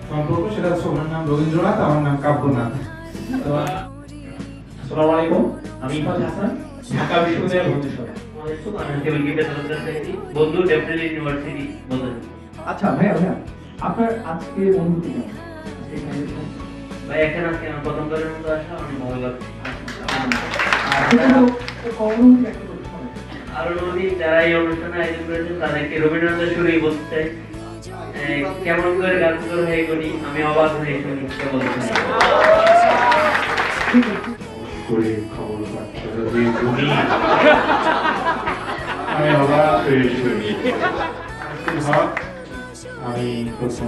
সম্পর্ক, সেটা হচ্ছে ওনার নাম রবীন্দ্রনাথ, আমার নাম কাব্যনাথ। আসসালামু আলাইকুম, আমি ইফাত হাসান, ঢাকা বিশ্ববিদ্যালয়ের বন্ধু সহ। বন্ধু ডেফিনেটলি ইউনিভার্সিটি বন্ধু। আচ্ছা ভাইয়া আপনার আজকে অনুভূতি কেমন? ভাই এখানে আজকে আমার প্রথমবারের মতো আসা অনেক ভালো লাগছে। আর অনুমতি যারা এই অনুষ্ঠানে আয়োজন করেছেন তাদেরকে রবীন্দ্রনাথের সুরেই বলতে চাই, কেমন করে গান করে হয়ে করি আমি অবাক হয়ে শুনি বলতে চাই। করে খবর পাচ্ছি যে তুমি, আমি অবাক হয়ে শুনি। আমি প্রথম